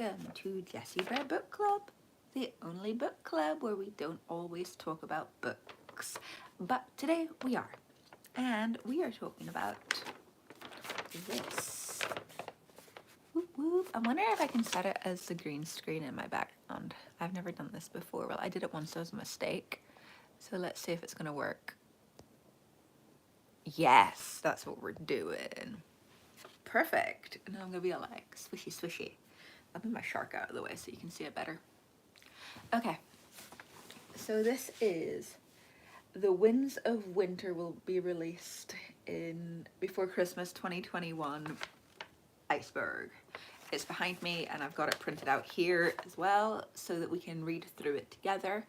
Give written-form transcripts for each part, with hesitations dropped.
welcome to Jessie Bear Book Club, the only book club where we don't always talk about books. But today we are, and we are talking about this. Whoop, whoop. I'm wondering if I can set it as the green screen in my background. I've never done this before. Well, I did it once, it was a mistake. So let's see if it's gonna work. Yes, that's what we're doing. Perfect. And I'm gonna be all like swishy swishy. I'll move my shark out of the way so you can see it better. Okay, so this is The Winds of Winter will be released in before Christmas 2021 Iceberg. It's behind me and I've got it printed out here as well so that we can read through it together.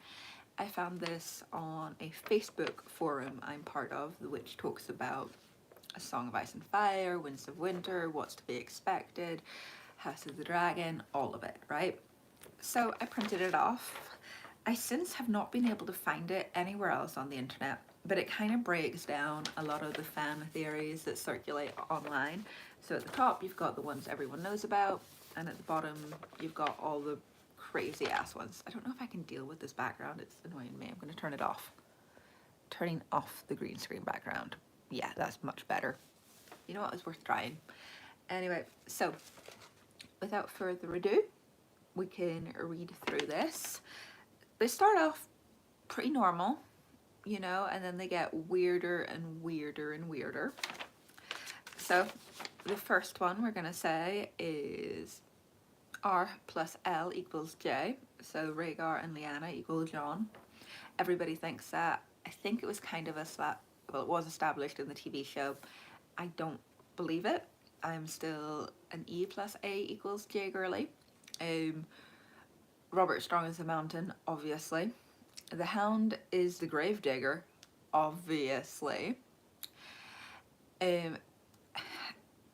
I found this on a Facebook forum I'm part of, which talks about A Song of Ice and Fire, Winds of Winter, What's to be Expected, House of the Dragon, all of it, right? So I printed it off. I since have not been able to find it anywhere else on the internet, but it kind of breaks down a lot of the fan theories that circulate online. So at the top, you've got the ones everyone knows about, and at the bottom, you've got all the crazy ass ones. I don't know if I can deal with this background. It's annoying me. I'm going to turn it off. Turning off the green screen background. Yeah, that's much better. You know what? It's worth trying. Anyway, so without further ado, we can read through this. They start off pretty normal, you know, and then they get weirder and weirder and weirder. So the first one we're going to say is R+L = J. So Rhaegar and Lyanna equal Jon. Everybody thinks that. I think it was kind of well, it was established in the TV show. I don't believe it. I'm still an E+A = J girly. Robert Strong is the Mountain, obviously. The Hound is the Gravedigger, obviously.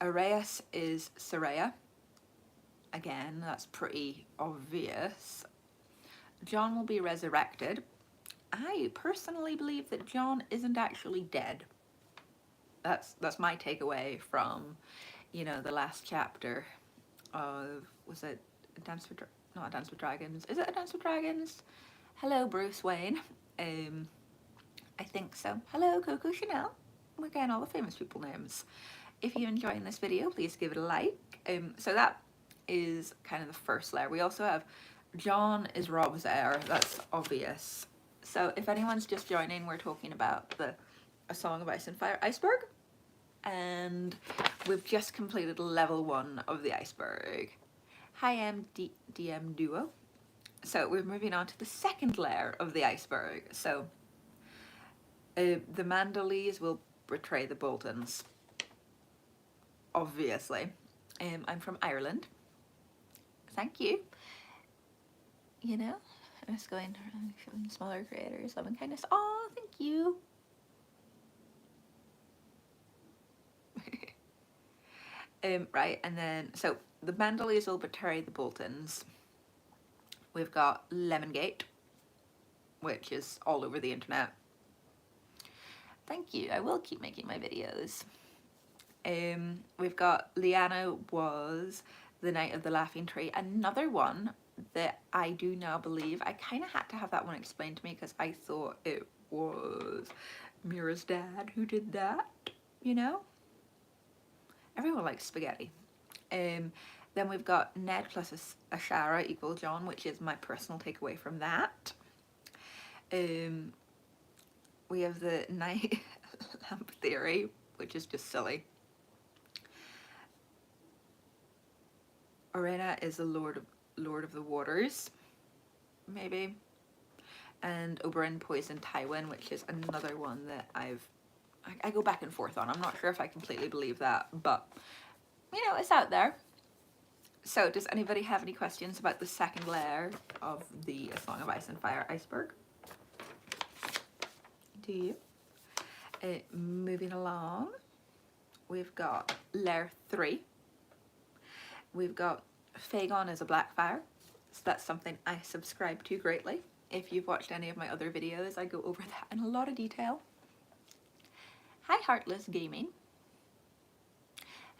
Areas is Saraya. Again, that's pretty obvious. Jon will be resurrected. I personally believe that Jon isn't actually dead. That's my takeaway from, you know, the last chapter of, was it not A Dance with Dragons? Is it A Dance with Dragons? Hello, Bruce Wayne. I think so. Hello, Coco Chanel. We're getting all the famous people names. If you're enjoying this video, please give it a like. So that is kind of the first layer. We also have Jon is Rob's heir. That's obvious. So if anyone's just joining, we're talking about the A Song of Ice and Fire Iceberg. And we've just completed level 1 of the iceberg. Hi, DM Duo. So we're moving on to the second layer of the iceberg. So the Manderleys will betray the Boltons. Obviously. I'm from Ireland. Thank you. You know, I'm just going to smaller creators, love and kindness. Oh, thank you. Right, and then, so the Manderleys will betray the Boltons. We've got Lemongate, which is all over the internet. Thank you, I will keep making my videos. We've got Lyanna was the Knight of the Laughing Tree, another one that I do now believe. I kind of had to have that one explained to me because I thought it was Mira's dad who did that, you know? Everyone likes spaghetti. Then we've got Ned plus Ashara = Jon, which is my personal takeaway from that. We have the night lamp theory, which is just silly. Orenna is the Lord of the Waters, maybe. And Oberyn poisoned Tywin, which is another one that I go back and forth on. I'm not sure if I completely believe that, but you know, it's out there. So does anybody have any questions about the second layer of the A Song of Ice and Fire Iceberg? Do you? Moving along, we've got layer 3. We've got Fagon as a Blackfire. So that's something I subscribe to greatly. If you've watched any of my other videos, I go over that in a lot of detail. Hi, Heartless Gaming.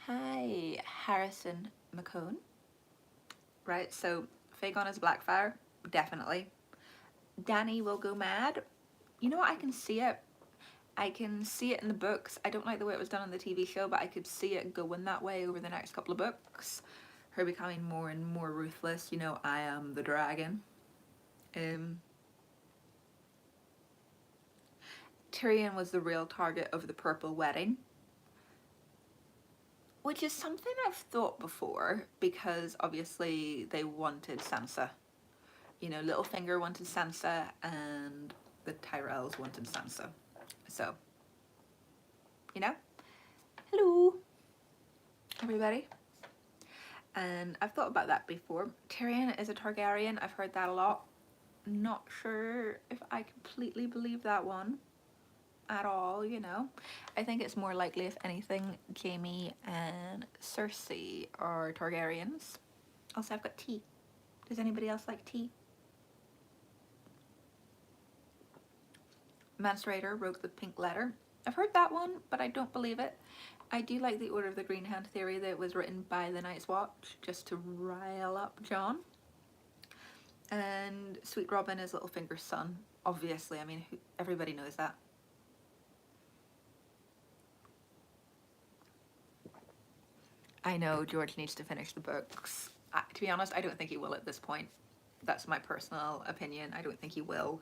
Hi, Harrison McCone. right? So Fagon is Blackfire, definitely. Dany will go mad. You know what, I can see it. I can see it in the books. I don't like the way it was done on the TV show, but I could see it going that way over the next couple of books. Her becoming more and more ruthless. You know, I am the dragon. Tyrion was the real target of the Purple Wedding, which is something I've thought before, because obviously they wanted Sansa. You know, Littlefinger wanted Sansa and the Tyrells wanted Sansa. So, you know, hello, everybody. And I've thought about that before. Tyrion is a Targaryen. I've heard that a lot. Not sure if I completely believe that one at all, you know. I think it's more likely, if anything, Jaime and Cersei are Targaryens. Also, I've got tea. Does anybody else like tea? Menstruator wrote the pink letter. I've heard that one, but I don't believe it. I do like the Order of the Green Hand theory that it was written by the Night's Watch just to rile up Jon. And Sweet Robin is Littlefinger's son, obviously. I mean, everybody knows that. I know George needs to finish the books. To be honest, I don't think he will at this point. That's my personal opinion. I don't think he will.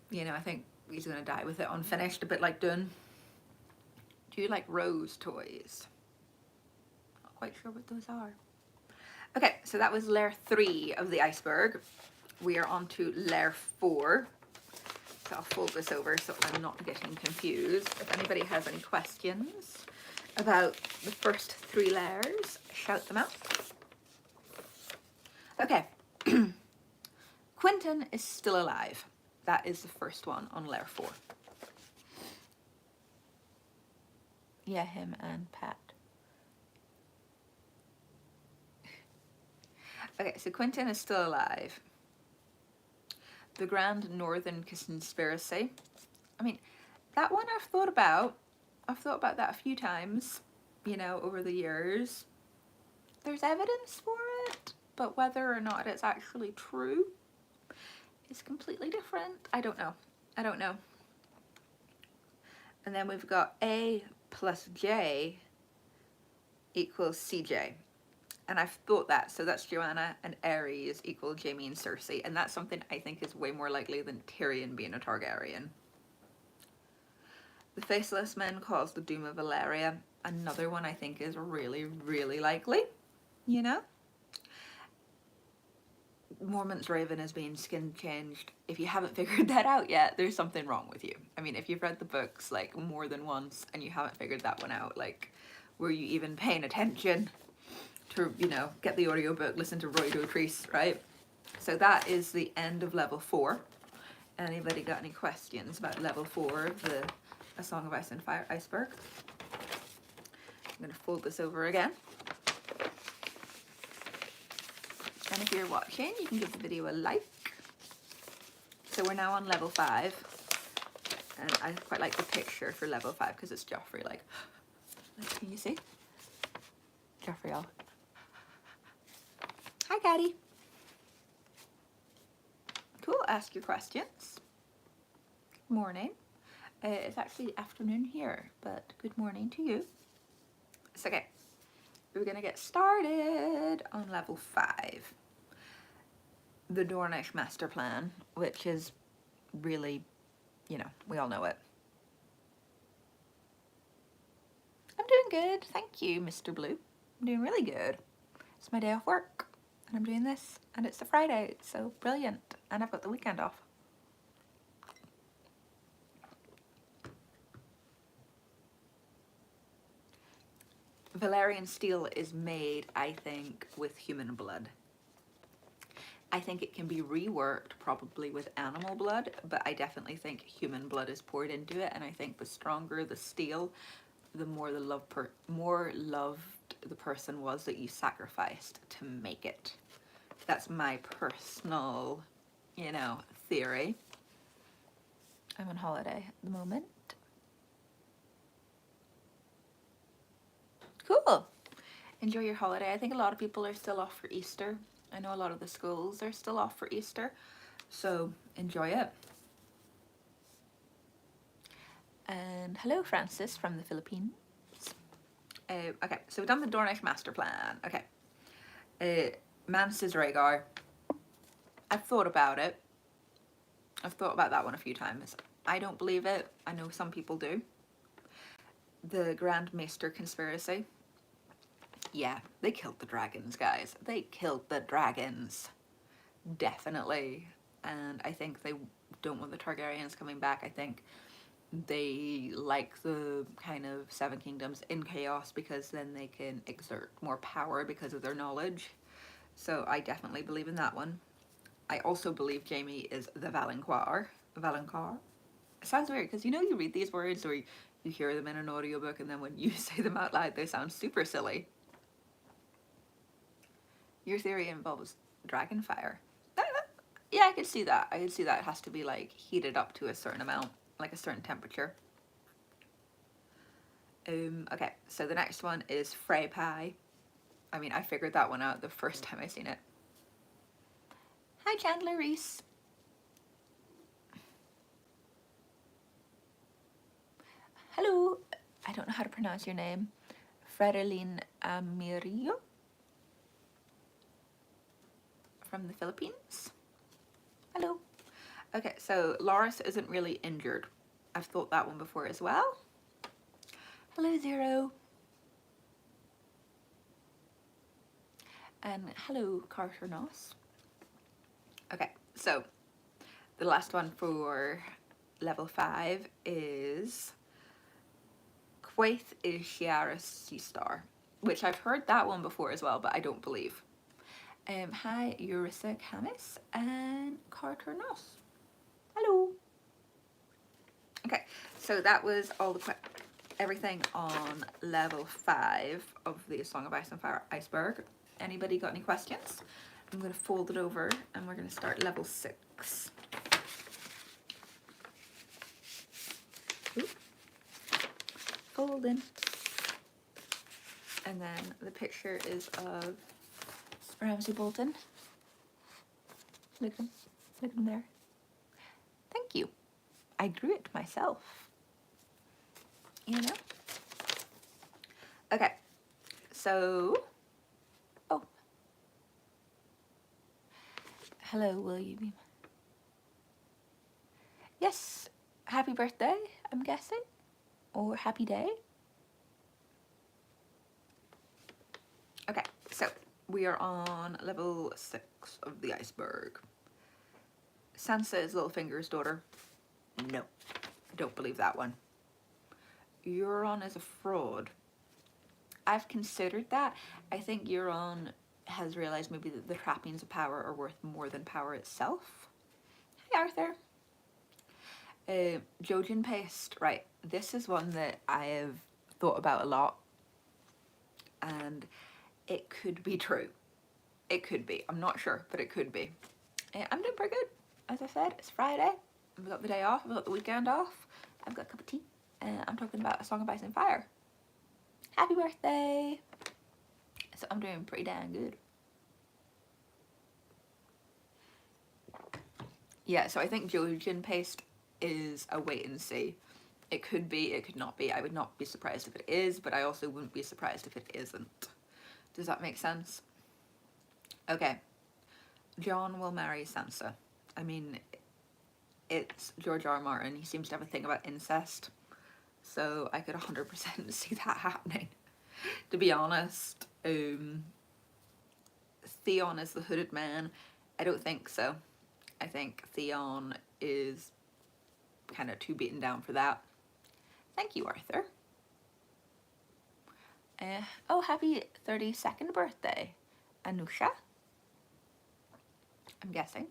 You know, I think he's going to die with it unfinished, a bit like Dune. Do you like rose toys? Not quite sure what those are. Okay, so that was layer 3 of the iceberg. We are on to layer 4. So I'll fold this over so I'm not getting confused. If anybody has any questions about the first 3 layers, shout them out. Okay. Quentin is still alive. That is the first one on layer 4. Yeah, him and Pat. Okay, so Quentin is still alive. The Grand Northern Conspiracy. I mean, that one I've thought about. I've thought about that a few times, you know, over the years. There's evidence for it, but whether or not it's actually true is completely different. I don't know. I don't know. And then we've got A plus J equals CJ. And I've thought that, so that's Joanna and Ares equal Jaime and Cersei, and that's something I think is way more likely than Tyrion being a Targaryen. The Faceless Men cause the doom of Valeria. Another one I think is really, really likely, you know? Mormont's Raven is being skin changed. If you haven't figured that out yet, there's something wrong with you. I mean, if you've read the books like more than once and you haven't figured that one out, like, were you even paying attention to, you know, get the audiobook, listen to Roy Dotrice, right? So that is the end of level 4. Anybody got any questions about level 4 of the A Song of Ice and Fire Iceberg? I'm going to fold this over again. And if you're watching, you can give the video a like. So we're now on level 5. And I quite like the picture for level 5 because it's Joffrey, like, can you see? Joffrey all. Hi, Caddy. Cool, ask your questions. Good morning. It's actually afternoon here, but good morning to you. It's okay. We're gonna get started on level 5. The Dornish Master Plan, which is really, you know, we all know it. I'm doing good, thank you, Mr. Blue. I'm doing really good. It's my day off work, and I'm doing this, and it's a Friday, so brilliant, and I've got the weekend off. Valyrian steel is made, I think, with human blood. I think it can be reworked probably with animal blood, but I definitely think human blood is poured into it, and I think the stronger the steel, the more more loved the person was that you sacrificed to make it. That's my personal, you know, theory. I'm on holiday at the moment. Cool. enjoy your holiday. I think a lot of people are still off for Easter. I know a lot of the schools are still off for Easter, so enjoy it. And hello, Francis from the Philippines. Okay, so we've done the Dornish master plan. Okay, Mance's Rhaegar. I've thought about it. I've thought about that one a few times. I don't believe it. I know some people do. The Grand Maester conspiracy. Yeah, they killed the dragons, guys. They killed the dragons. Definitely. And I think they don't want the Targaryens coming back. I think they like the kind of Seven Kingdoms in chaos because then they can exert more power because of their knowledge. So I definitely believe in that one. I also believe Jaime is the Valonqar. Valonqar? It sounds weird because you know you read these words or you hear them in an audiobook and then when you say them out loud they sound super silly. Your theory involves dragon fire. Yeah, I could see that. I could see that. It has to be like heated up to a certain amount, like a certain temperature. Okay, so the next one is Frey pie. I mean, I figured that one out the first time I seen it. Hi, Chandler Reese. Hello. I don't know how to pronounce your name. Fredeline Amirio from the Philippines. Hello. Okay, so Loras isn't really injured. I've thought that one before as well. Hello, Zero. And hello, Carter Noss. Okay, so the last one for level 5 is Quaith is Shiara Seastar, which I've heard that one before as well, but I don't believe. Hi, Eurissa Camis and Carter Noss. Hello. Okay, so that was all the everything on level 5 of the Song of Ice and Fire Iceberg. Anybody got any questions? I'm going to fold it over and we're going to start level 6. Ooh. Folding. And then the picture is of Ramsay Bolton. Look at him there. Thank you. I drew it myself. You know? Okay. So, oh. Hello, will you be? Yes. Happy birthday, I'm guessing. Or happy day. Okay, so we are on level 6 of the iceberg. Sansa is Littlefinger's daughter. No, I don't believe that one. Euron is a fraud. I've considered that. I think Euron has realized maybe that the trappings of power are worth more than power itself. Hi, Arthur. Jojen paste. Right, this is one that I have thought about a lot. And it could be true. It could be. I'm not sure, but it could be. I'm doing pretty good. As I said, it's Friday. I've got the day off. I've got the weekend off. I've got a cup of tea. I'm talking about A Song of Ice and Fire. Happy birthday! So I'm doing pretty damn good. Yeah, so I think Jojen paste is a wait and see. It could be, it could not be. I would not be surprised if it is, but I also wouldn't be surprised if it isn't. Does that make sense? Okay. Jon will marry Sansa. I mean, it's George R.R. Martin. He seems to have a thing about incest. So I could 100% see that happening. To be honest, Theon is the hooded man. I don't think so. I think Theon is kind of too beaten down for that. Thank you, Arthur. Oh, happy 32nd birthday, Anusha. I'm guessing.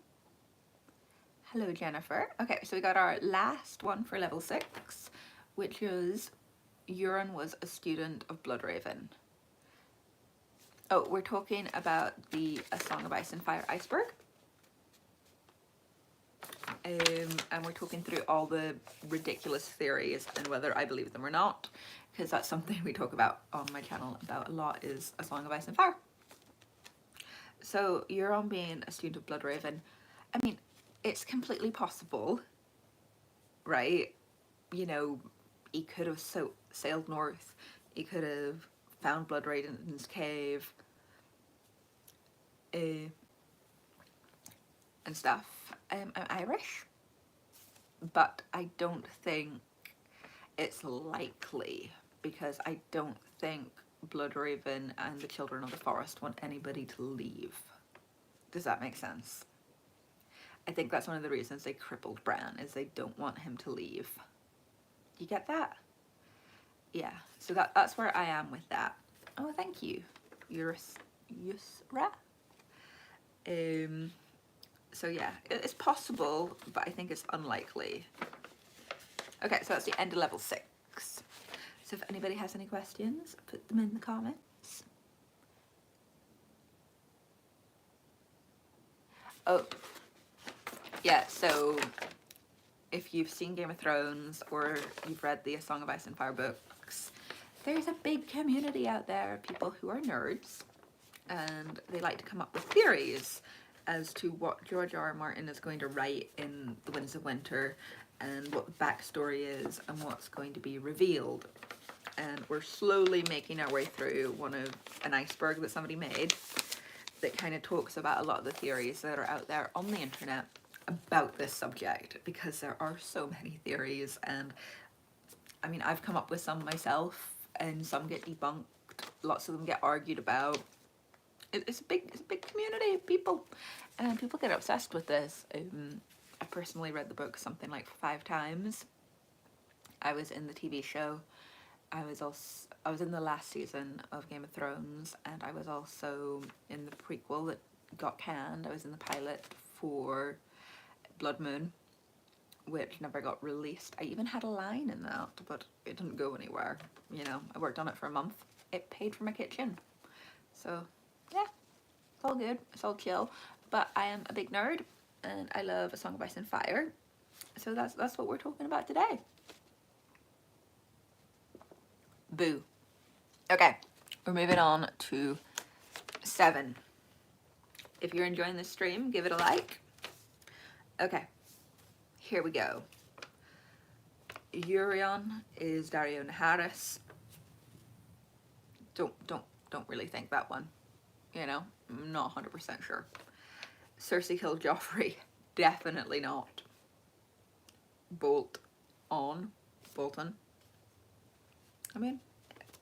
Hello, Jennifer. Okay, so we got our last one for level 6, which is Euron was a student of Bloodraven. Oh, we're talking about the A Song of Ice and Fire Iceberg. and we're talking through all the ridiculous theories and whether I believe them or not, because that's something we talk about on my channel about a lot, is A Song of Ice and Fire. So Euron being a student of Bloodraven, I mean, it's completely possible, right? You know, he could have sailed north, he could have found Bloodraven's cave, and stuff. I'm Irish, but I don't think it's likely, because I don't think Bloodraven and the Children of the Forest want anybody to leave. Does that make sense? I think that's one of the reasons they crippled Bran, is they don't want him to leave. You get that? Yeah, so that's where I am with that. Oh, thank you. Yusra? So yeah, it's possible, but I think it's unlikely. Okay, so that's the end of level 6. So if anybody has any questions, put them in the comments. Oh, yeah, so if you've seen Game of Thrones or you've read the A Song of Ice and Fire books, there's a big community out there of people who are nerds, and they like to come up with theories as to what George R.R. Martin is going to write in The Winds of Winter, and what the backstory is, and what's going to be revealed. And we're slowly making our way through an iceberg that somebody made that kind of talks about a lot of the theories that are out there on the internet about this subject, because there are so many theories, and I mean, I've come up with some myself, and some get debunked, lots of them get argued about. It's a big community of people, and people get obsessed with this. I personally read the book something like 5 times. I was in the TV show. I was in the last season of Game of Thrones, and I was also in the prequel that got canned. I was in the pilot for Bloodmoon, which never got released. I even had a line in that, but it didn't go anywhere. You know, I worked on it for a month. It paid for my kitchen. So, yeah, it's all good. It's all chill. But I am a big nerd, and I love A Song of Ice and Fire. So that's what we're talking about today. Boo. Okay, we're moving on to 7. If you're enjoying this stream, give it a like. Okay, here we go. Euron is Daario Naharis. Don't really think that one. You know, I'm not 100% sure. Cersei killed Joffrey. Definitely not. Bolton. I mean,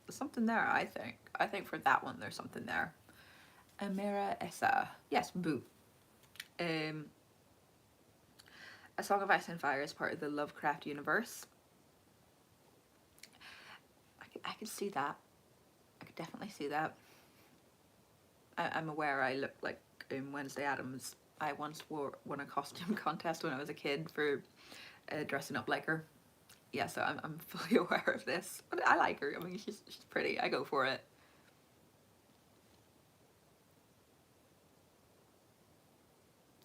there's something there, I think. I think for that one, there's something there. Amira Essa. Yes, boo. A Song of Ice and Fire is part of the Lovecraft universe. I could see that. I could definitely see that. I'm aware I look like Wednesday Addams. I once won a costume contest when I was a kid for dressing up like her. Yeah, so I'm fully aware of this. But I like her. I mean, she's pretty. I go for it.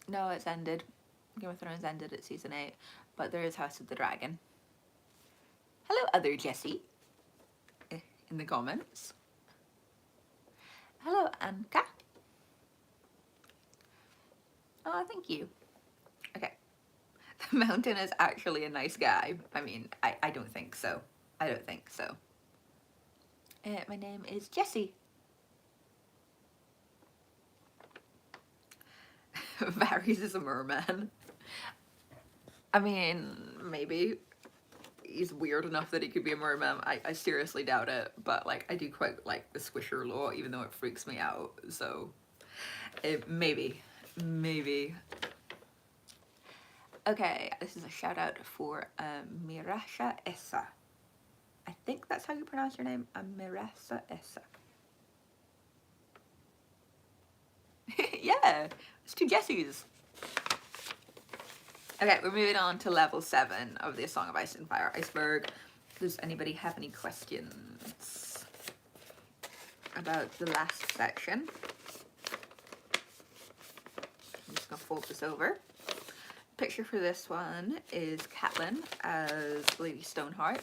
No, it's ended. Game of Thrones ended at season 8, but there is House of the Dragon. Hello, other Jessie, in the comments. Hello, Anka. Oh, thank you. Okay. The Mountain is actually a nice guy. I mean, I don't think so. I don't think so. My name is Jessie. Varys is a merman. I mean, maybe. He's weird enough that he could be a merman. I seriously doubt it, but like, I do quite like the squisher law, even though it freaks me out. So, maybe. Okay, this is a shout out for Mirasha Essa. I think that's how you pronounce your name, Mirasha Essa. Yeah, it's 2 Jessies. Okay, we're moving on to level 7 of the A Song of Ice and Fire Iceberg. Does anybody have any questions about the last section? I'm just gonna fold this over. Picture for this one is Catelyn as Lady Stoneheart.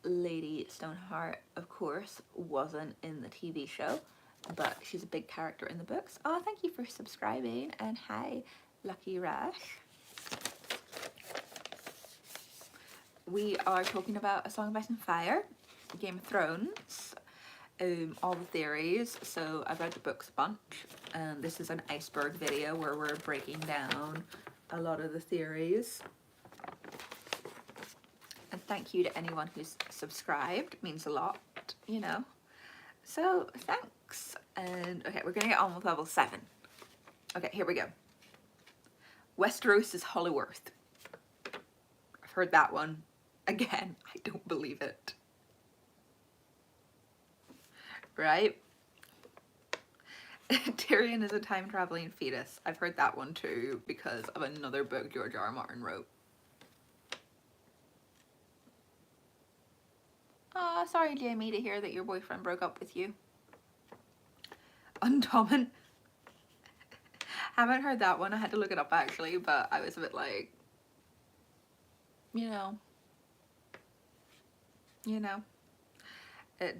Lady Stoneheart, of course, wasn't in the TV show, but she's a big character in the books. Oh, thank you for subscribing, and hi, Lucky Rash. We are talking about A Song of Ice and Fire, Game of Thrones, all the theories. So I've read the books a bunch, and this is an iceberg video where we're breaking down a lot of the theories. And thank you to anyone who's subscribed, it means a lot, you know. So thanks. And okay, we're gonna get on with level 7. Okay, here we go. Westeros is Hollyworth. I've heard that one. Again, I don't believe it. Right? Tyrion is a time-traveling fetus. I've heard that one too because of another book George R.R. Martin wrote. Oh, sorry, Jamie, to hear that your boyfriend broke up with you. Uncommon. Haven't heard that one. I had to look it up actually, but I was a bit like, you know.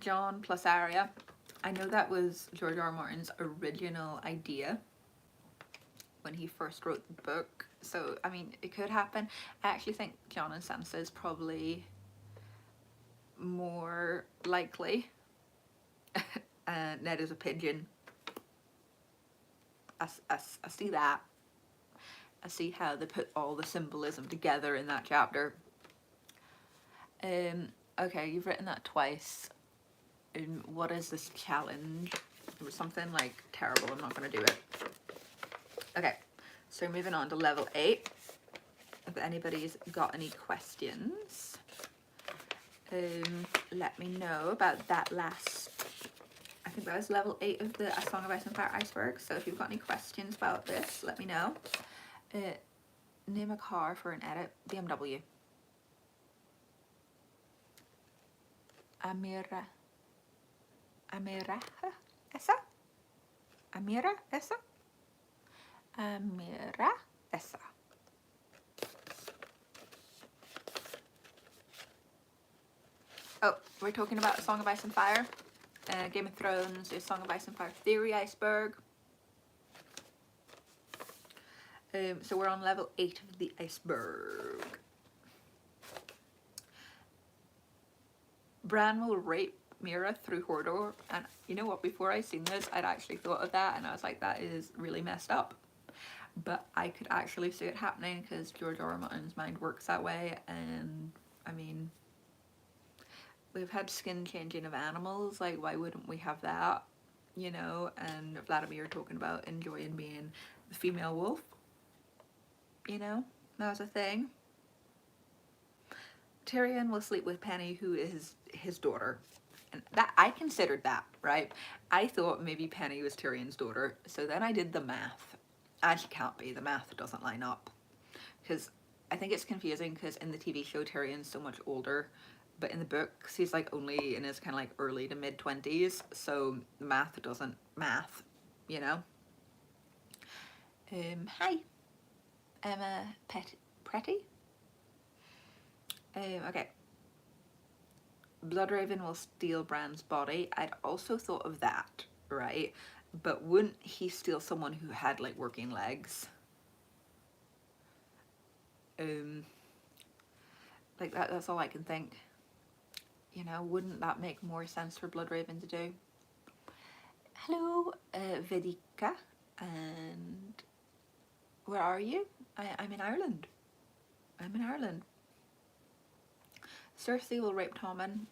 Jon plus Arya. I know that was George R.R. Martin's original idea when he first wrote the book. So, I mean, it could happen. I actually think Jon and Sansa is probably more likely. Ned is a pigeon. I see that. I see how they put all the symbolism together in that chapter. Okay, you've written that twice. What is this challenge? It was something like terrible. I'm not going to do it. Okay, so moving on to level 8. If anybody's got any questions, let me know about that last. I think that was level 8 of the A Song of Ice and Fire Iceberg. So if you've got any questions about this, let me know. Name a car for an edit. BMW. Amira esa? Amira esa? Amira esa. Oh, we're talking about A Song of Ice and Fire. Game of Thrones, A Song of Ice and Fire Theory Iceberg. So we're on level 8 of the iceberg. Bran will rape Mira through Hodor, and you know what, before I seen this I'd actually thought of that and I was like, that is really messed up, but I could actually see it happening because George R.R. Martin's mind works that way. And I mean, we've had skin changing of animals, like why wouldn't we have that, you know? And Vladimir talking about enjoying being the female wolf, you know, that was a thing. Tyrion will sleep with Penny, who is his daughter. And that, I considered that, right? I thought maybe Penny was Tyrion's daughter. So then I did the math. And she can't be. The math doesn't line up. Because I think it's confusing because in the TV show Tyrion's so much older. But in the books he's like only in his kind of like early to mid 20s. So the math doesn't math, you know? Hi. Emma Pretty? Okay. Bloodraven will steal Bran's body. I'd also thought of that, right? But wouldn't he steal someone who had like working legs? Like that's all I can think. You know, wouldn't that make more sense for Bloodraven to do? Hello, Vedika, and where are you? I'm in Ireland. I'm in Ireland. Cersei will rape Tommen.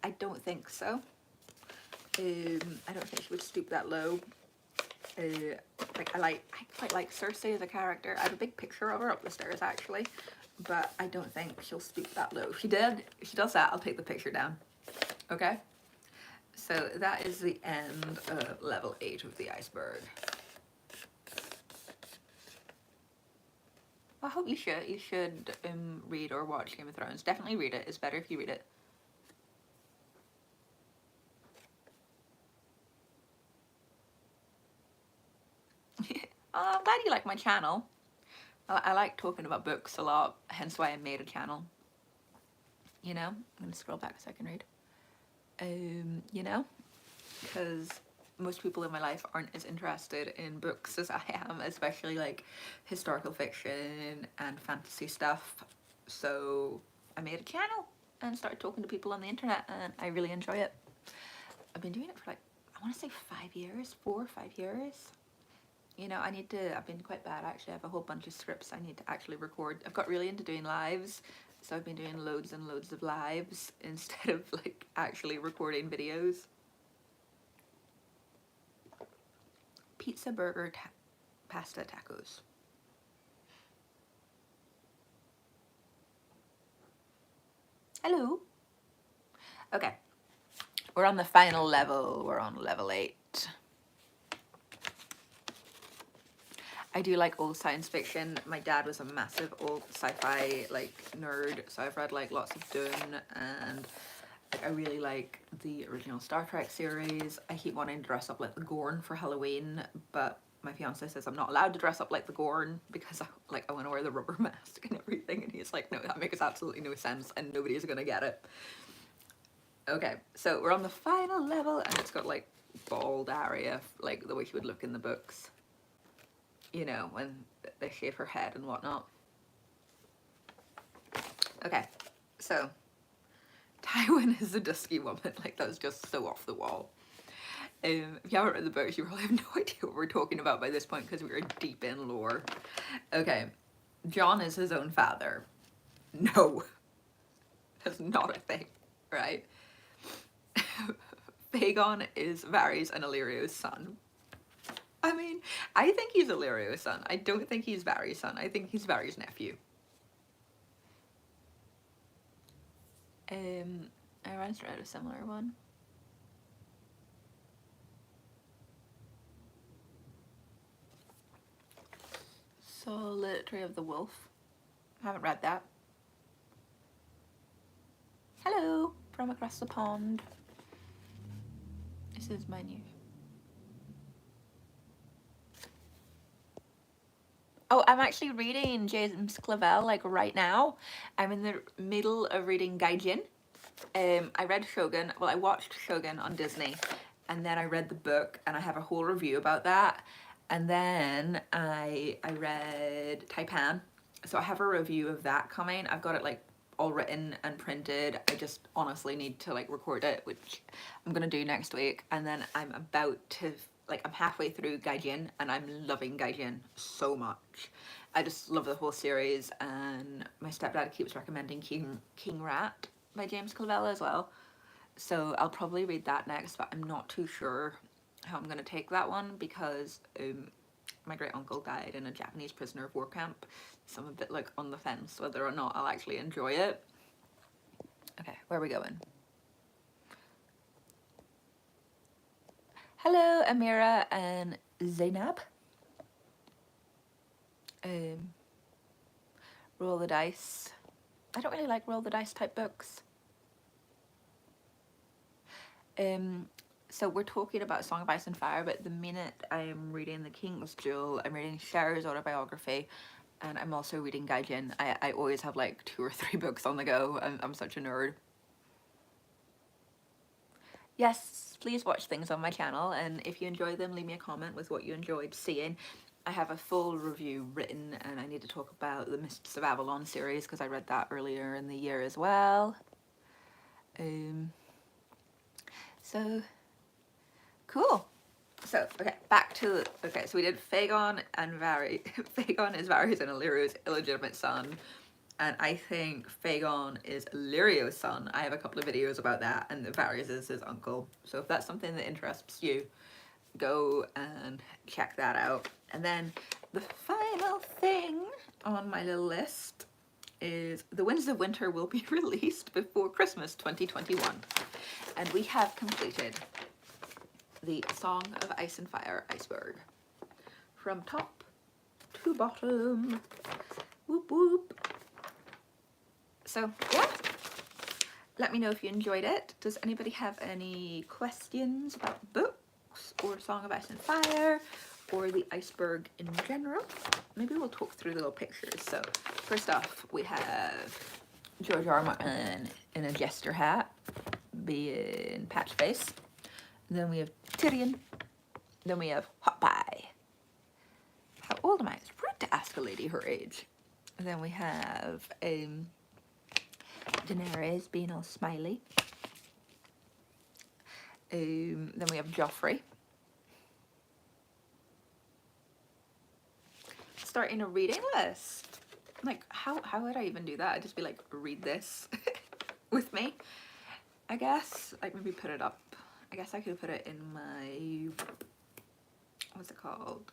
I don't think so. I don't think she would stoop that low. Like I quite like Cersei as a character. I have a big picture of her up the stairs actually, but I don't think she'll stoop that low. If she does that, I'll take the picture down. Okay. So that is the end of level 8 of the iceberg. I hope you should. You should read or watch Game of Thrones. Definitely read it. It's better if you read it. Oh, I'm glad you like my channel. I like talking about books a lot, hence why I made a channel. You know, I'm gonna scroll back so I can read. You know, because most people in my life aren't as interested in books as I am, especially like historical fiction and fantasy stuff. So I made a channel and started talking to people on the internet, and I really enjoy it. I've been doing it for like, I want to say 5 years, 4 or 5 years. You know, I've been quite bad actually. I have a whole bunch of scripts I need to actually record. I've got really into doing lives, so I've been doing loads and loads of lives instead of like actually recording videos. Pizza, burger, pasta, tacos. Hello. Okay, we're on the final level. We're on level 8. I do like old science fiction. My dad was a massive old sci-fi like nerd, so I've read like lots of Dune, and I really like the original Star Trek series. I keep wanting to dress up like the Gorn for Halloween, but my fiance says I'm not allowed to dress up like the Gorn because I want to wear the rubber mask and everything, and he's like, no, that makes absolutely no sense and nobody's gonna get it. Okay, so we're on the final level, and it's got like bald Arya, like the way she would look in the books. You know, when they shave her head and whatnot. Okay, so Tywin is a dusky woman. Like, that's just so off the wall. If you haven't read the books, you probably have no idea what we're talking about by this point because we are deep in lore. Okay, Jon is his own father. No, that's not a thing, right? Fagon is Varys and Illyrio's son. I mean, I think he's Illyrio's son. I don't think he's Varys' son. I think he's Varys' nephew. I once read a similar one. Solitary of the Wolf. I haven't read that. Hello, from across the pond. This is my new. Oh, I'm actually reading James Clavell like right now. I'm in the middle of reading Gaijin. I read Shogun. Well, I watched Shogun on Disney, and then I read the book, and I have a whole review about that. And then I read Taipan, so I have a review of that coming. I've got it like all written and printed. I just honestly need to like record it, which I'm gonna do next week. And then I'm about to I'm halfway through Gaijin, and I'm loving Gaijin so much. I just love the whole series, and my stepdad keeps recommending King Rat by James Clavell as well. So I'll probably read that next, but I'm not too sure how I'm going to take that one because my great uncle died in a Japanese prisoner of war camp, so I'm a bit like on the fence whether or not I'll actually enjoy it. Okay, where are we going? Hello, Amira and Zainab. Roll the dice. I don't really like roll the dice type books. So we're talking about Song of Ice and Fire, but the minute I'm reading The King's Jewel, I'm reading Cher's autobiography, and I'm also reading Gaijin. I always have like 2 or 3 books on the go. I'm such a nerd. Yes, please watch things on my channel, and if you enjoy them, leave me a comment with what you enjoyed seeing. I have a full review written, and I need to talk about the Mists of Avalon series because I read that earlier in the year as well. So cool. So okay, back to so we did Fagon and Varys. Fagon is Varys and Illyrio's illegitimate son, and I think Fagon is Illyrio's son. I have a couple of videos about that, and Varys is his uncle. So if that's something that interests you, go and check that out. And then the final thing on my little list is The Winds of Winter will be released before Christmas 2021. And we have completed the Song of Ice and Fire Iceberg. From top to bottom. Whoop whoop. So yeah, let me know if you enjoyed it. Does anybody have any questions about books or Song of Ice and Fire or the iceberg in general. Maybe we'll talk through the little pictures. So first off, we have George R.R. Martin in a jester hat, being patch face. Then we have Tyrion. Then we have Hot Pie. How old am I? It's rude to ask a lady her age. And then we have Daenerys being all smiley. Then we have Joffrey. Starting a reading list. Like, how would I even do that? I'd just be like, read this with me, I guess. Like, maybe put it up. I guess I could put it in my, what's it called?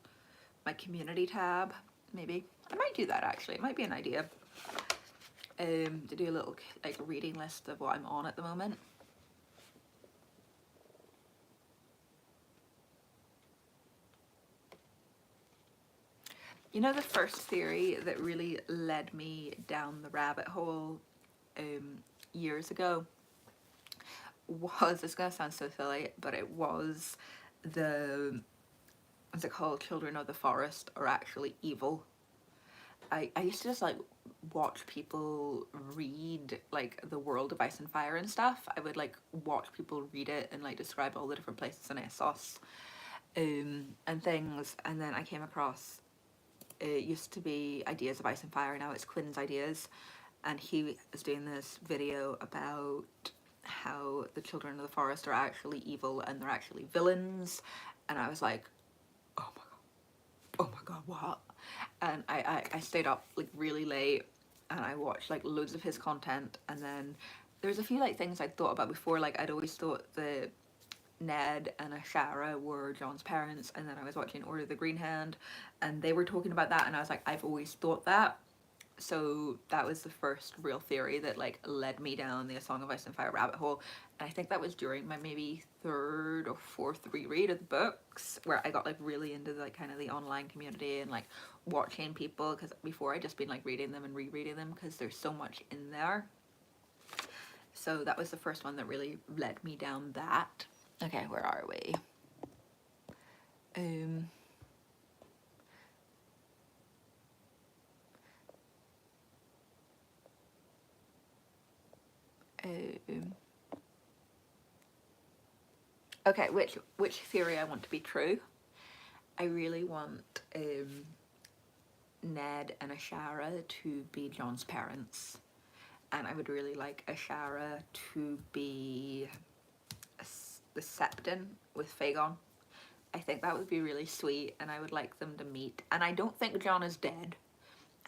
My community tab, maybe. I might do that, actually. It might be an idea. To do a little, like, reading list of what I'm on at the moment. You know, the first theory that really led me down the rabbit hole years ago was, it's gonna sound so silly, but it was the, what's it called, children of the forest are actually evil. I used to just like watch people read like the World of Ice and Fire and stuff. I would like watch people read it and like describe all the different places in ASOS and things, and then I came across, it used to be Ideas of Ice and Fire, now it's Quinn's Ideas, and he was doing this video about how the children of the forest are actually evil and they're actually villains, and I was like, oh my god, what? And I stayed up like really late and I watched like loads of his content, and then there's a few like things I'd thought about before. Like, I'd always thought that Ned and Ashara were Jon's parents, and then I was watching Order of the Green Hand and they were talking about that, and I was like, I've always thought that. So that was the first real theory that like led me down the A Song of Ice and Fire rabbit hole, and I think that was during my maybe third or fourth reread of the books, where I got like really into the, like kind of the online community and like watching people, because before I'd just been like reading them and rereading them because there's so much in there. So that was the first one that really led me down that. Okay, where are we? Okay, which theory I want to be true? I really want Ned and Ashara to be Jon's parents, and I would really like Ashara to be the Septon with Fagon. I think that would be really sweet, and I would like them to meet. And I don't think Jon is dead.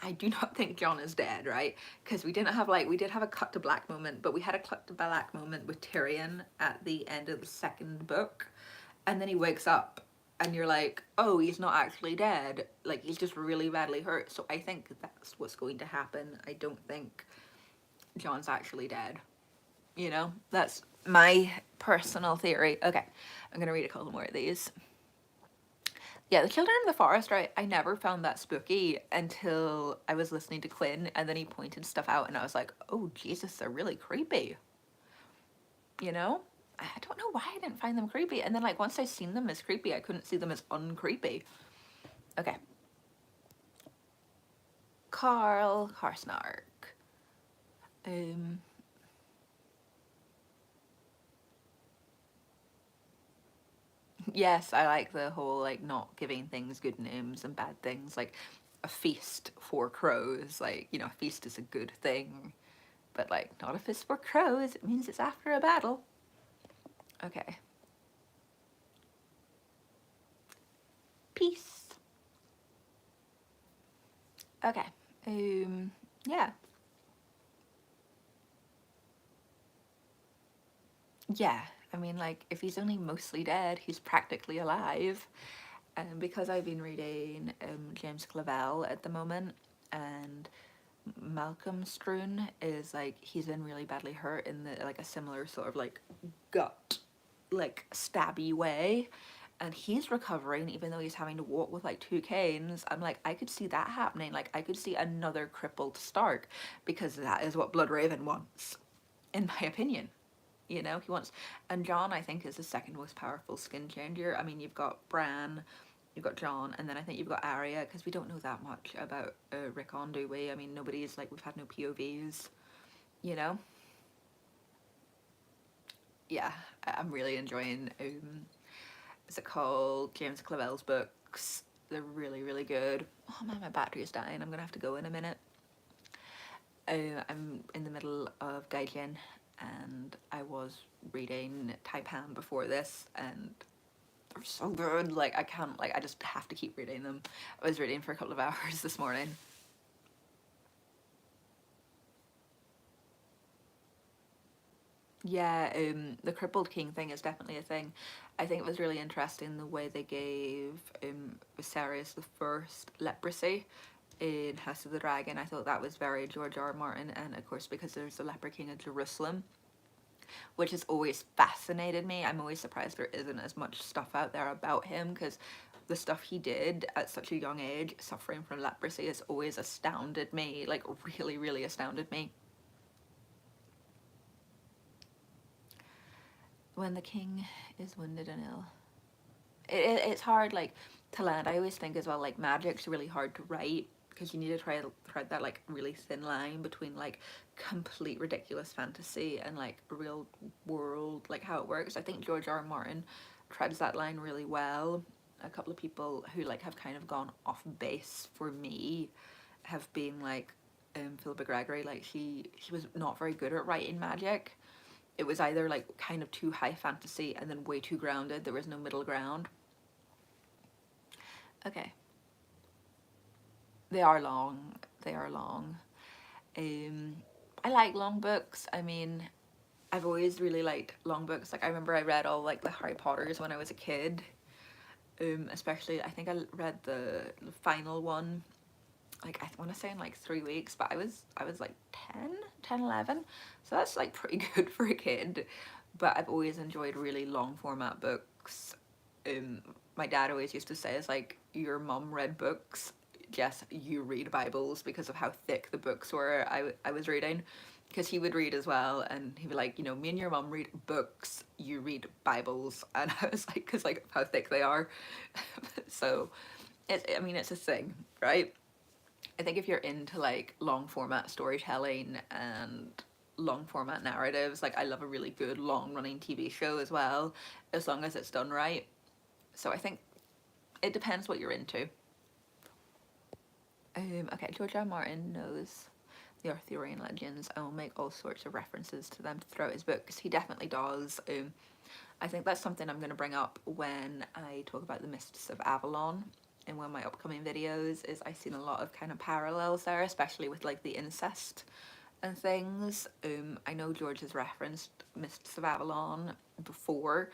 I do not think Jon is dead, right? Because we didn't have like, we did have a cut to black moment, but we had a cut to black moment with Tyrion at the end of the second book, and then he wakes up and you're like, oh, he's not actually dead, like he's just really badly hurt. So I think that's what's going to happen. I don't think Jon's actually dead, you know? That's my personal theory. Okay, I'm gonna read a couple more of these. Yeah, the Children of the Forest, right? I never found that spooky until I was listening to Quinn, and then he pointed stuff out and I was like, oh Jesus, they're really creepy. You know? I don't know why I didn't find them creepy. And then like once I seen them as creepy, I couldn't see them as uncreepy. Okay. Carl Karsnark. Yes, I like the whole like not giving things good names and bad things, like a feast for crows. Like, you know, a feast is a good thing, but like not a feast for crows. It means it's after a battle. Okay. Peace. Okay. Yeah. Yeah. I mean, like, if he's only mostly dead, he's practically alive. And because I've been reading James Clavell at the moment, and Malcolm Stroon is like, he's been really badly hurt in the like a similar sort of like gut, like stabby way, and he's recovering even though he's having to walk with like 2 canes. I'm like, I could see that happening. Like, I could see another crippled Stark, because that is what Bloodraven wants, in my opinion. You know, he wants, and Jon I think is the second most powerful skin changer. I mean, you've got Bran, you've got Jon, and then I think you've got Arya, because we don't know that much about Rickon, do we? I mean, nobody's like, we've had no POVs, you know? Yeah, I'm really enjoying, what's it called? James Clavell's books. They're really, really good. Oh man, my battery is dying. I'm gonna have to go in a minute. I'm in the middle of Gaijin, and I was reading Taipan before this, and they're so good. Like, I can't, like, I just have to keep reading them. I was reading for a couple of hours this morning. Yeah, the crippled king thing is definitely a thing. I think it was really interesting the way they gave Viserys the first leprosy in House of the Dragon. I thought that was very George R.R. Martin, and of course because there's the leper king of Jerusalem, which has always fascinated me. I'm always surprised there isn't as much stuff out there about him, because the stuff he did at such a young age, suffering from leprosy, has always astounded me, like really, really astounded me. When the king is wounded and ill. It's hard, like, to land. I always think as well, like, magic's really hard to write, because you need to try to thread that, like, really thin line between, like, complete ridiculous fantasy and, like, real world, like, how it works. I think George R.R. Martin treads that line really well. A couple of people who, like, have kind of gone off base for me have been, like, Philippa Gregory. Like, she was not very good at writing magic. It was either like kind of too high fantasy and then way too grounded. There was no middle ground. Okay. They are long. They are long. I like long books. I mean, I've always really liked long books. Like, I remember I read all like the Harry Potters when I was a kid. Especially, I think I read the final one, like, I want to say in like 3 weeks, but I was like 10, 11, so that's like pretty good for a kid. But I've always enjoyed really long format books. My dad always used to say, it's like, your mum read books, Jess, you read Bibles, because of how thick the books were I was reading, because he would read as well, and he'd be like, you know, me and your mum read books, you read Bibles. And I was like, because like how thick they are. So I mean, it's a thing, right? I think if you're into like long format storytelling and long format narratives, like, I love a really good long running TV show as well, as long as it's done right. So I think it depends what you're into. Okay, George R. Martin knows the Arthurian legends and will make all sorts of references to them throughout his books. He definitely does. I think that's something I'm going to bring up when I talk about the Mists of Avalon in one of my upcoming videos. Is I've seen a lot of kind of parallels there, especially with like the incest and things. I know George has referenced Mists of Avalon before,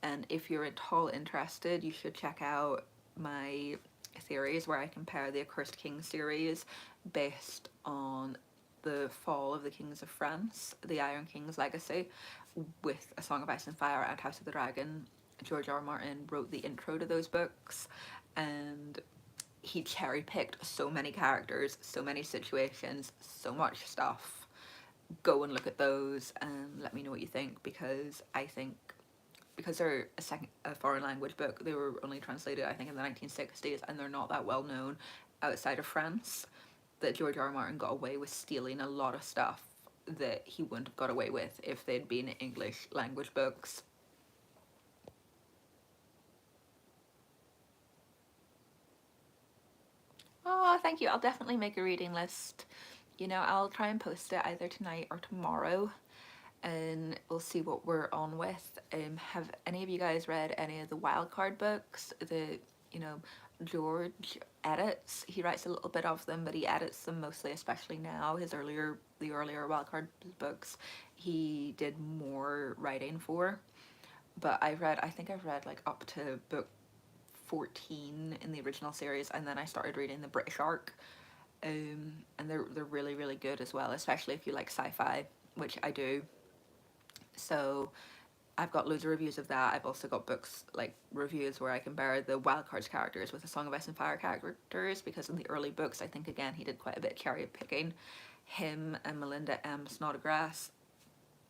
and if you're at all interested, you should check out my theories where I compare the Accursed King series based on the fall of the Kings of France, the Iron King's legacy, with A Song of Ice and Fire and House of the Dragon. George R. R. Martin wrote the intro to those books, and he cherry picked so many characters, so many situations, so much stuff. Go and look at those and let me know what you think, because I think, because they're a foreign language book, they were only translated I think in the 1960s, and they're not that well known outside of France, that George R. R. Martin got away with stealing a lot of stuff that he wouldn't have got away with if they'd been English language books. Oh, thank you. I'll definitely make a reading list. You know, I'll try and post it either tonight or tomorrow, and we'll see what we're on with. Have any of you guys read any of the wildcard books? You know, George edits. He writes a little bit of them, but he edits them mostly, especially now. The earlier wildcard books, he did more writing for. But I think I've read like up to book 14 in the original series, and then I started reading the British arc. And they're really, really good as well, especially if you like sci-fi, which I do. So I've got loads of reviews of that. I've also got books, like reviews where I compare the wildcards characters with the Song of Ice and Fire characters, because in the early books, I think again he did quite a bit of cherry picking. Him and Melinda M. Snodgrass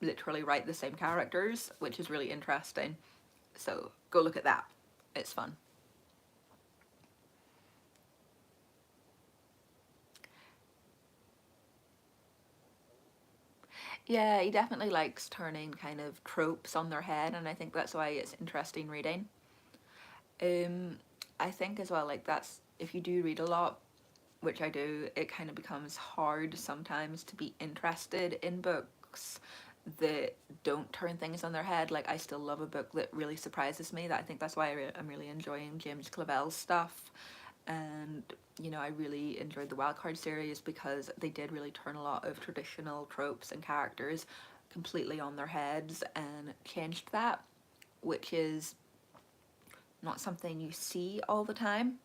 literally write the same characters, which is really interesting. So go look at that. It's fun. Yeah, he definitely likes turning kind of tropes on their head, and I think that's why it's interesting reading. I think as well, like that's, if you do read a lot, which I do, it kind of becomes hard sometimes to be interested in books that don't turn things on their head. Like I still love a book that really surprises me. That I think that's why I'm really enjoying James Clavell's stuff. And you know, I really enjoyed the Wildcard series because they did really turn a lot of traditional tropes and characters completely on their heads and changed that, which is not something you see all the time.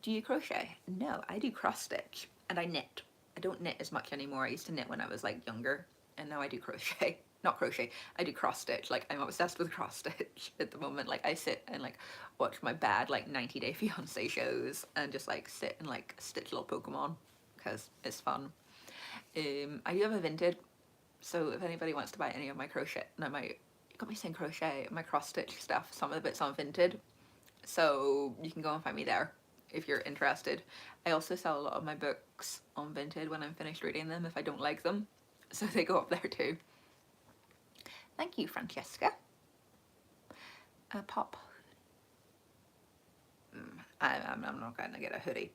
Do you crochet? No, I do cross stitch and I knit. I don't knit as much anymore. I used to knit when I was like younger, and now I do crochet. Not crochet, I do cross stitch. Like I'm obsessed with cross stitch at the moment. Like I sit and like watch my bad like 90 Day Fiance shows and just like sit and like stitch little Pokemon because it's fun. I do have a Vinted, so if anybody wants to buy any of my crochet, no, my, you got me saying crochet, my cross stitch stuff, some of the bits on Vinted, so you can go and find me there if you're interested. I also sell a lot of my books on Vinted when I'm finished reading them if I don't like them, so they go up there too. Thank you, Francesca. Pop. I'm not gonna get a hoodie.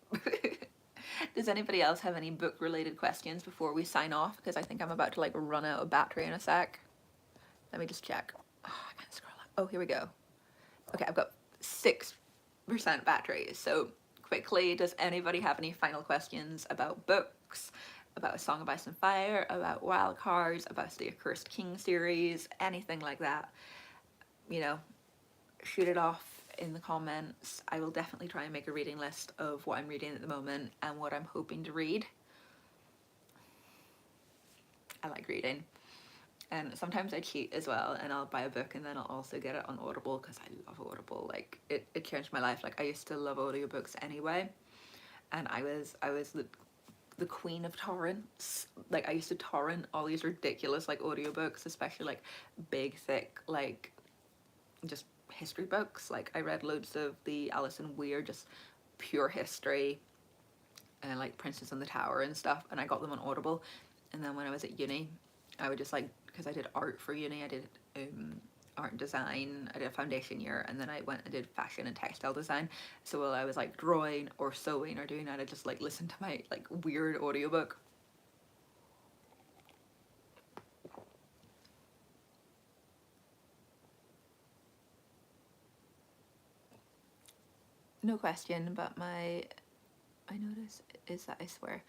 Does anybody else have any book related questions before we sign off? Because I think I'm about to like run out of battery in a sec. Let me just check. Oh, I can't scroll up. Oh, here we go. Okay, I've got 6% battery. So quickly, does anybody have any final questions about books, about A Song of Ice and Fire, about wild cards, about the Accursed King series, anything like that? You know, shoot it off in the comments. I will definitely try and make a reading list of what I'm reading at the moment and what I'm hoping to read. I like reading. And sometimes I cheat as well, and I'll buy a book and then I'll also get it on Audible because I love Audible. Like it changed my life. Like I used to love audiobooks anyway, and I was the queen of torrents. Like I used to torrent all these ridiculous like audiobooks, especially like big thick like just history books. Like I read loads of the Alison Weir, just pure history, and like Princess and the Tower and stuff, and I got them on Audible. And then when I was at uni, I would just like, because I did art for uni, I did art and design, I did a foundation year, and then I went and did fashion and textile design. So while I was like drawing or sewing or doing that, I just like listened to my like weird audiobook. No question, but I notice is that I swear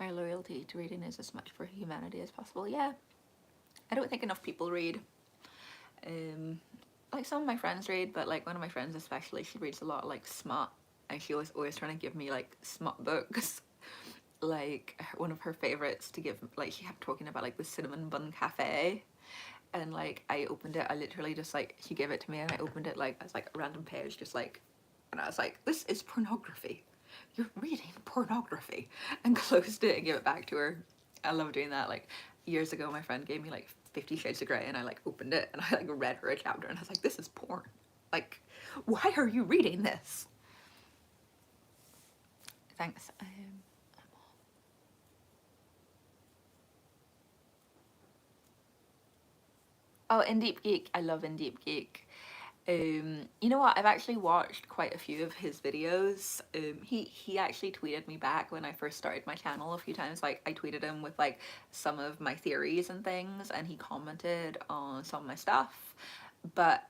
my loyalty to reading is as much for humanity as possible. Yeah, I don't think enough people read. Like some of my friends read, but like one of my friends especially, she reads a lot of like smut, and she was always trying to give me like smut books. Like one of her favorites to give, like she kept talking about like the Cinnamon Bun Cafe, and like I opened it, I literally just like, she gave it to me and I opened it like as like a random page, just like, and I was like, this is pornography, you're reading pornography, and closed it and gave it back to her. I love doing that. Like years ago my friend gave me like 50 Shades of Grey, and I like opened it and I like read her a chapter and I was like, this is porn, like why are you reading this? Thanks. Oh, In Deep Geek, I love In Deep Geek. You know what? I've actually watched quite a few of his videos. He actually tweeted me back when I first started my channel a few times. Like I tweeted him with like some of my theories and things, and he commented on some of my stuff. But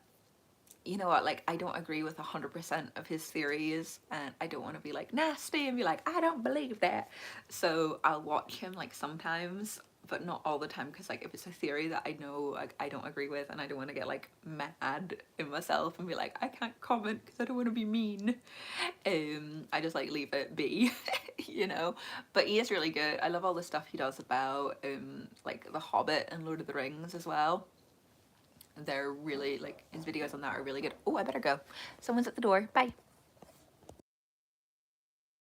you know what? Like I don't agree with 100% of his theories, and I don't want to be like nasty and be like, I don't believe that. So I'll watch him like sometimes, but not all the time, because like if it's a theory that I know like I don't agree with and I don't want to get like mad in myself and be like, I can't comment because I don't want to be mean, I just like leave it be. You know. But he is really good. I love all the stuff he does about like The Hobbit and Lord of the Rings as well. They're really like, his videos on that are really good. Oh, I better go, someone's at the door. Bye.